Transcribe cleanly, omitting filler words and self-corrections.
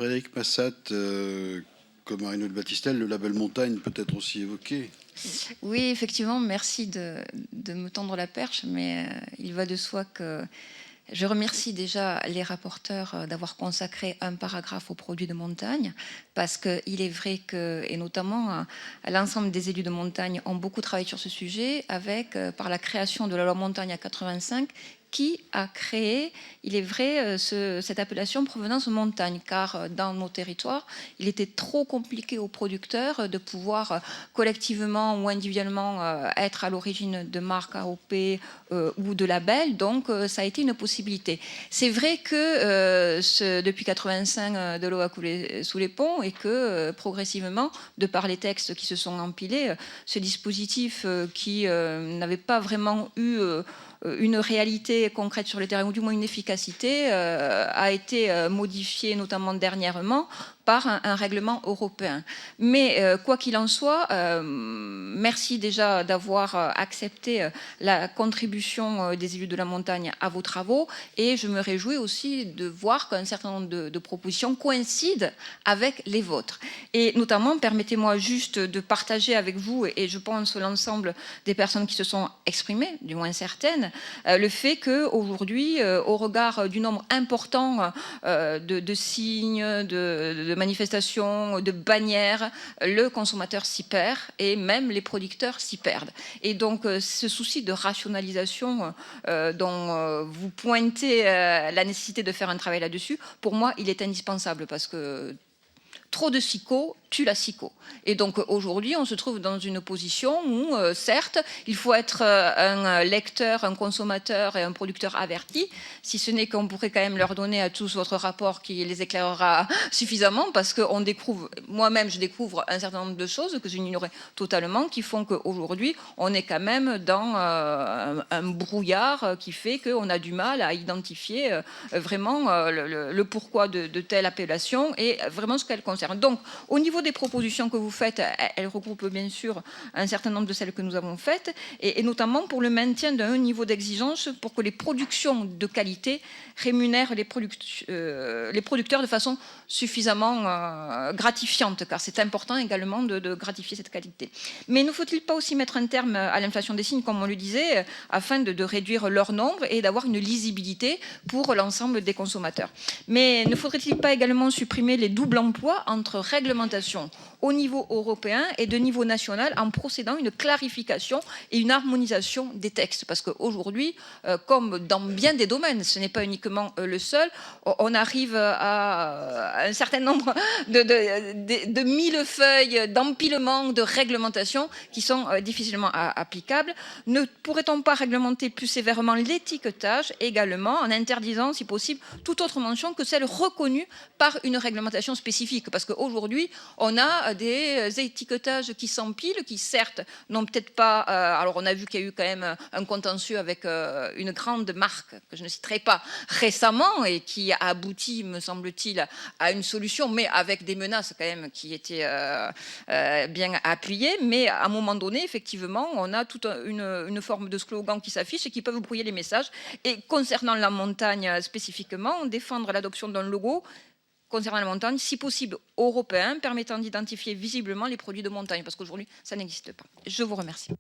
Frédéric Massat, comme Arnaud de Battistel, le label montagne peut être aussi évoqué. Oui, effectivement, merci de me tendre la perche, mais il va de soi que je remercie déjà les rapporteurs d'avoir consacré un paragraphe aux produits de montagne, parce qu'il est vrai que, et notamment l'ensemble des élus de montagne ont beaucoup travaillé sur ce sujet, avec, par la création de la loi montagne à 85, qui a créé, il est vrai, cette appellation provenance montagne, car dans nos territoires, il était trop compliqué aux producteurs de pouvoir collectivement ou individuellement être à l'origine de marques AOP ou de labels, donc ça a été une possibilité. C'est vrai que depuis 85, de l'eau a coulé sous les ponts et que progressivement, de par les textes qui se sont empilés, ce dispositif qui n'avait pas vraiment eu une réalité concrète sur le terrain, ou du moins une efficacité, a été modifiée notamment dernièrement par un règlement européen. Mais quoi qu'il en soit, merci déjà d'avoir accepté la contribution des élus de la montagne à vos travaux, et je me réjouis aussi de voir qu'un certain nombre de propositions coïncident avec les vôtres. Et notamment, permettez-moi juste de partager avec vous, et je pense l'ensemble des personnes qui se sont exprimées, du moins certaines, le fait qu'aujourd'hui, au regard du nombre important de signes, de manifestations, de bannières, le consommateur s'y perd et même les producteurs s'y perdent. Et donc ce souci de rationalisation dont vous pointez la nécessité de faire un travail là-dessus, pour moi il est indispensable, parce que trop de SICO tue la SICO. Et donc aujourd'hui, on se trouve dans une position où, certes, il faut être un lecteur, un consommateur et un producteur averti, si ce n'est qu'on pourrait quand même leur donner à tous votre rapport qui les éclairera suffisamment, parce qu'on découvre, moi-même je découvre un certain nombre de choses que j'ignorais totalement, qui font qu'aujourd'hui, on est quand même dans un brouillard qui fait qu'on a du mal à identifier vraiment le pourquoi de telle appellation et vraiment ce qu'elle concerne. Donc, au niveau des propositions que vous faites, elles regroupent bien sûr un certain nombre de celles que nous avons faites, et notamment pour le maintien d'un niveau d'exigence pour que les productions de qualité rémunèrent les producteurs de façon suffisamment gratifiante, car c'est important également de gratifier cette qualité. Mais ne faut-il pas aussi mettre un terme à l'inflation des signes, comme on le disait, afin de réduire leur nombre et d'avoir une lisibilité pour l'ensemble des consommateurs? Mais ne faudrait-il pas également supprimer les doubles emplois entre réglementation au niveau européen et de niveau national, en procédant à une clarification et une harmonisation des textes? Parce qu'aujourd'hui, comme dans bien des domaines, ce n'est pas uniquement le seul, on arrive à un certain nombre de millefeuilles, d'empilements de réglementations qui sont difficilement applicables. Ne pourrait-on pas réglementer plus sévèrement l'étiquetage également, en interdisant, si possible, toute autre mention que celle reconnue par une réglementation spécifique? Parce qu'aujourd'hui, on a des étiquetages qui s'empilent, qui certes n'ont peut-être pas... alors on a vu qu'il y a eu quand même un contentieux avec une grande marque, que je ne citerai pas, récemment, et qui a abouti, me semble-t-il, à une solution, mais avec des menaces quand même qui étaient bien appuyées. Mais à un moment donné, effectivement, on a toute une forme de slogan qui s'affiche et qui peuvent brouiller les messages. Et concernant la montagne spécifiquement, défendre l'adoption d'un logo concernant la montagne, si possible européen, permettant d'identifier visiblement les produits de montagne, parce qu'aujourd'hui, ça n'existe pas. Je vous remercie.